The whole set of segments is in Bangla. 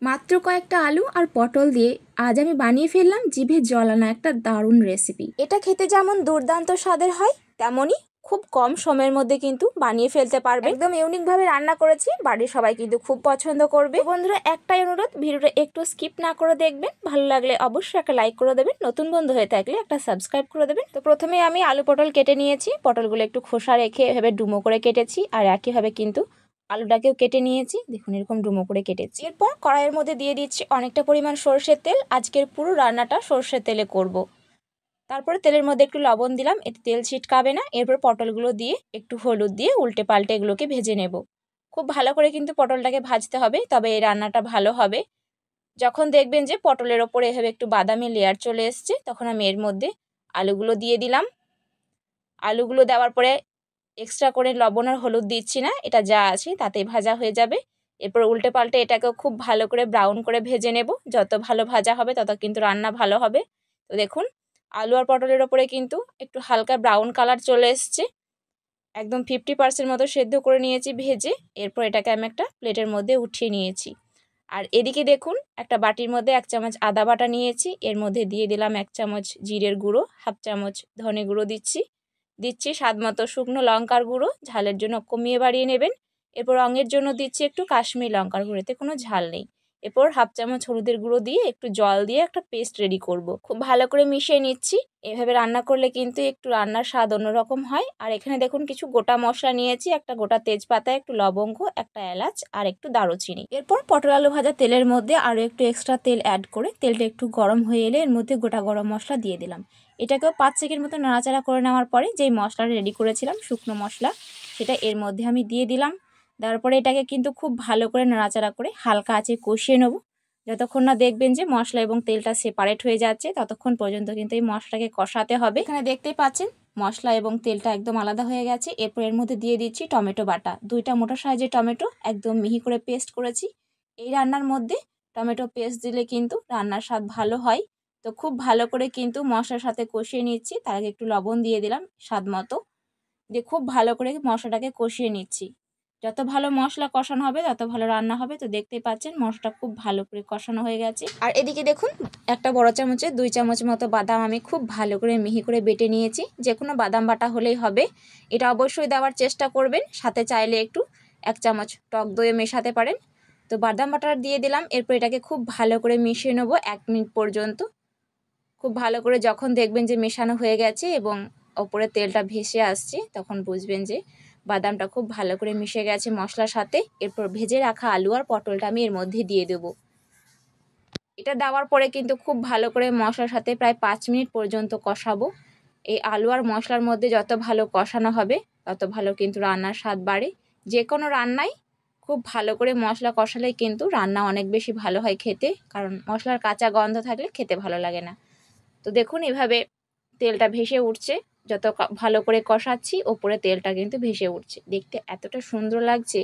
মাত্র কয়েকটা আলু আর পটল দিয়ে আজ আমি বানিয়ে ফেললাম জিভে জল আনা একটা দারুণ রেসিপি। এটা খেতে যেমন দুর্দান্ত স্বাদের হয়, তেমনই খুব কম সময়ের মধ্যে কিন্তু বানিয়ে ফেলতে পারবে। একদম ইউনিকভাবে রান্না করেছি, বাড়ির সবাই কিন্তু খুব পছন্দ করবে। বন্ধুরা, একটাই অনুরোধ, ভিডিওটা একটু স্কিপ না করে দেখবেন। ভালো লাগলে অবশ্যই একটা লাইক করে দেবেন, নতুন বন্ধু হয়ে থাকলে একটা সাবস্ক্রাইব করে দেবেন। তো প্রথমে আমি আলু পটল কেটে নিয়েছি, পটলগুলো একটু খোসা রেখে এভাবে ডুমো করে কেটেছি, আর একইভাবে কিন্তু আলুটাকেও কেটে নিয়েছি, দেখুন এরকম ডুমো করে কেটেছি। এরপর কড়াইয়ের মধ্যে দিয়ে দিচ্ছি অনেকটা পরিমাণ সরষের তেল। আজকের পুরো রান্নাটা সরষের তেলে করব। তারপরে তেলের মধ্যে একটু লবণ দিলাম, এতে তেল ছিটকাবে না। এরপর পটলগুলো দিয়ে একটু হলুদ দিয়ে উল্টে পাল্টে এগুলোকে ভেজে নেব। খুব ভালো করে কিন্তু পটলটাকে ভাজতে হবে, তবে এই রান্নাটা ভালো হবে। যখন দেখবেন যে পটলের ওপরে এভাবে একটু বাদামি লেয়ার চলে এসছে, তখন আমি এর মধ্যে আলুগুলো দিয়ে দিলাম। আলুগুলো দেওয়ার পরে এক্সট্রা করে লবণ আর হলুদ দিচ্ছি না, এটা যা আছে তাতেই ভাজা হয়ে যাবে। এরপর উল্টে পাল্টে এটাকেও খুব ভালো করে ব্রাউন করে ভেজে নেব। যত ভালো ভাজা হবে তত কিন্তু রান্না ভালো হবে। তো দেখুন আলু আর পটলের ওপরে কিন্তু একটু হালকা ব্রাউন কালার চলে এসছে। একদম 50% মতো সেদ্ধ করে নিয়েছি ভেজে। এরপর এটাকে আমি একটা প্লেটের মধ্যে উঠিয়ে নিয়েছি। আর এদিকে দেখুন একটা বাটির মধ্যে 1 চামচ আদা বাটা নিয়েছি, এর মধ্যে দিয়ে দিলাম 1 চামচ জিরের গুঁড়ো, হাফ চামচ ধনে গুঁড়ো দিচ্ছি স্বাদ মতো শুকনো লঙ্কার গুঁড়ো, ঝালের জন্য কমিয়ে বাড়িয়ে নেবেন। এরপর রঙের জন্য দিচ্ছি একটু কাশ্মীরি লঙ্কার গুঁড়ো, এতে কোনো ঝাল নেই। এরপর হাফ চামচ হলুদের গুঁড়ো দিয়ে একটু জল দিয়ে একটা পেস্ট রেডি করব। খুব ভালো করে মিশিয়ে নিচ্ছি। এভাবে রান্না করলে কিন্তু একটু রান্নার স্বাদ অন্যরকম হয়। আর এখানে দেখুন কিছু গোটা মশলা নিয়েছি, একটা গোটা তেজপাতা, একটু লবঙ্গ, একটা এলাচ আর একটু দারুচিনি। এরপর পটল আলু ভাজা তেলের মধ্যে আরও একটু এক্সট্রা তেল অ্যাড করে তেলটা একটু গরম হয়ে এলে এর মধ্যে গোটা গরম মশলা দিয়ে দিলাম। এটাকেও 5 সেকেন্ড মতো নাড়াচাড়া করে নেওয়ার পরে যেই মশলাটা রেডি করেছিলাম শুকনো মশলা, সেটা এর মধ্যে আমি দিয়ে দিলাম। দেওয়ার পরে এটাকে কিন্তু খুব ভালো করে নাড়াচাড়া করে হালকা আঁচে কষিয়ে নেব। যতক্ষণ না দেখবেন যে মশলা এবং তেলটা সেপারেট হয়ে যাচ্ছে, ততক্ষণ পর্যন্ত কিন্তু এই মশলাটাকে কষাতে হবে। এখানে দেখতেই পাচ্ছেন মশলা এবং তেলটা একদম আলাদা হয়ে গেছে। এরপর এর মধ্যে দিয়ে দিচ্ছি টমেটো বাটা, 2টা মোটা সাইজের টমেটো একদম মিহি করে পেস্ট করেছি। এই রান্নার মধ্যে টমেটো পেস্ট দিলে কিন্তু রান্নার স্বাদ ভালো হয়। তো খুব ভালো করে কিন্তু মশলার সাথে কষিয়ে নিচ্ছি। তার আগে একটু লবণ দিয়ে দিলাম স্বাদ মতো, দিয়ে খুব ভালো করে মশলাটাকে কষিয়ে নিচ্ছি। যত ভালো মশলা কষানো হবে তত ভালো রান্না হবে। তো দেখতেই পাচ্ছেন মশলাটা খুব ভালো করে কষানো হয়ে গেছে। আর এদিকে দেখুন একটা বড় চামচে 2 চামচ মতো বাদাম আমি খুব ভালো করে মিহি করে বেটে নিয়েছি। যে কোনো বাদাম বাটা হলেই হবে, এটা অবশ্যই দেওয়ার চেষ্টা করবেন। সাথে চাইলে একটু 1 চামচ টক দইয়ে মেশাতে পারেন। তো বাদাম বাটা দিয়ে দিলাম। এরপর এটাকে খুব ভালো করে মিশিয়ে নেবো 1 মিনিট পর্যন্ত। খুব ভালো করে যখন দেখবেন যে মেশানো হয়ে গেছে এবং ওপরে তেলটা ভেসে আসছে, তখন বুঝবেন যে বাদামটা খুব ভালো করে মিশে গেছে মশলার সাথে। এরপর ভেজে রাখা আলু আর পটলটা আমি এর মধ্যে দিয়ে দেব। এটা দেওয়ার পরে কিন্তু খুব ভালো করে মশলার সাথে প্রায় 5 মিনিট পর্যন্ত কষাবো। এই আলু আর মশলার মধ্যে যত ভালো কষানো হবে তত ভালো কিন্তু রান্নার স্বাদ বাড়ে। যে কোনো রান্নায় খুব ভালো করে মশলা কষালেই কিন্তু রান্না অনেক বেশি ভালো হয় খেতে, কারণ মশলার কাঁচা গন্ধ থাকলে খেতে ভালো লাগে না। তো দেখুন এভাবে তেলটা ভেসে উঠছে, যত ভালো করে কষাচ্ছি ওপরে তেলটা কিন্তু ভেসে উঠছে, দেখতে এতটা সুন্দর লাগছে।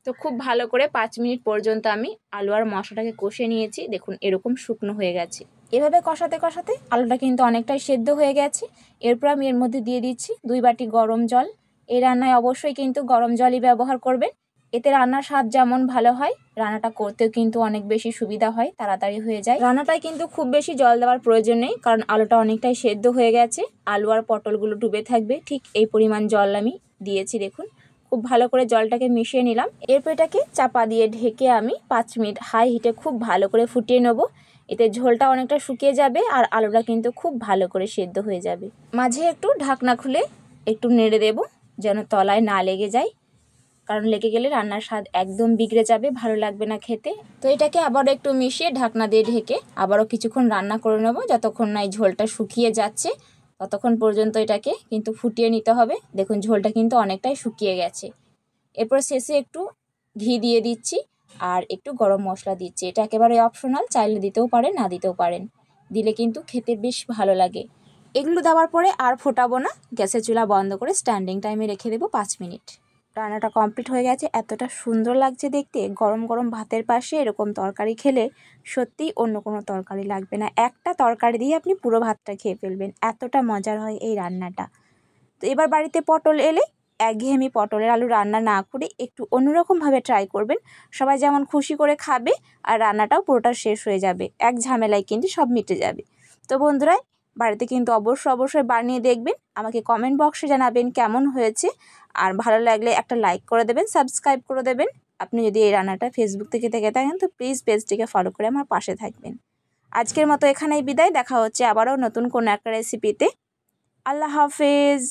তো খুব ভালো করে 5 মিনিট পর্যন্ত আমি আলু আর মশলাটাকে কষে নিয়েছি। দেখুন এরকম শুকনো হয়ে গেছে। এভাবে কষাতে কষাতে আলুটা কিন্তু অনেকটাই সেদ্ধ হয়ে গেছে। এরপর আমি এর মধ্যে দিয়ে দিচ্ছি 2 বাটি গরম জল। এই রান্নায় অবশ্যই কিন্তু গরম জলই ব্যবহার করবেন। এতে রান্নার স্বাদ যেমন ভালো হয়, রান্নাটা করতেও কিন্তু অনেক বেশি সুবিধা হয়, তাড়াতাড়ি হয়ে যায়। রান্নাটায় কিন্তু খুব বেশি জল দেওয়ার প্রয়োজন নেই, কারণ আলুটা অনেকটাই সেদ্ধ হয়ে গেছে। আলু আর পটলগুলো ডুবে থাকবে, ঠিক এই পরিমাণ জল আমি দিয়েছি। দেখুন খুব ভালো করে জলটাকে মিশিয়ে নিলাম। এরপর এটাকে চাপা দিয়ে ঢেকে আমি 5 মিনিট হাই হিটে খুব ভালো করে ফুটিয়ে নেব। এতে ঝোলটা অনেকটা শুকিয়ে যাবে আর আলুটা কিন্তু খুব ভালো করে সেদ্ধ হয়ে যাবে। মাঝে একটু ঢাকনা খুলে একটু নেড়ে দেব, যেন তলায় না লেগে যায়, কারণ লেগে গেলে রান্নার স্বাদ একদম বিগড়ে যাবে, ভালো লাগবে না খেতে। তো এটাকে আবারও একটু মিশিয়ে ঢাকনা দিয়ে ঢেকে আবারও কিছুক্ষণ রান্না করে নেব, যতক্ষণ না এই ঝোলটা শুকিয়ে যাচ্ছে ততক্ষণ পর্যন্ত এটাকে কিন্তু ফুটিয়ে নিতে হবে। দেখুন ঝোলটা কিন্তু অনেকটাই শুকিয়ে গেছে। এরপর শেষে একটু ঘি দিয়ে দিচ্ছি আর একটু গরম মশলা দিচ্ছি। এটা একেবারে অপশনাল, চাইলে দিতেও পারেন না দিতেও পারেন, দিলে কিন্তু খেতে বেশ ভালো লাগে। এগুলো দেওয়ার পরে আর ফোটাবো না, গ্যাসের চুলা বন্ধ করে স্ট্যান্ডিং টাইমে রেখে দেবো 5 মিনিট। রান্নাটা কমপ্লিট হয়ে গেছে, এতটা সুন্দর লাগছে দেখতে। গরম গরম ভাতের পাশে এরকম তরকারি খেলে সত্যিই অন্য কোনো তরকারি লাগবে না। একটা তরকারি দিয়ে আপনি পুরো ভাতটা খেয়ে ফেলবেন, এতটা মজার হয় এই রান্নাটা। তো এবার বাড়িতে পটল এলে একঘেয়েমি পটলের আলু রান্না না করে একটু অন্যরকমভাবে ট্রাই করবেন। সবাই যেমন খুশি করে খাবে আর রান্নাটাও পুরোটা শেষ হয়ে যাবে, এক ঝামেলায় কিন্তু সব মিটে যাবে। তো বন্ধুরা, বাড়িতে কিন্তু অবশ্যই বানিয়ে দেখবেন, আমাকে কমেন্ট বক্সে জানাবেন কেমন হয়েছে। আর ভালো লাগলে একটা লাইক করে দেবেন, সাবস্ক্রাইব করে দেবেন। আপনি যদি এই রান্নাটা ফেসবুক থেকে থাকেন তো প্লিজ পেজটিকে ফলো করে আমার পাশে থাকবেন। আজকের মতো এখানেই বিদায়, দেখা হচ্ছে আবারও নতুন কোনো একটা রেসিপিতে। আল্লাহ হাফেজ।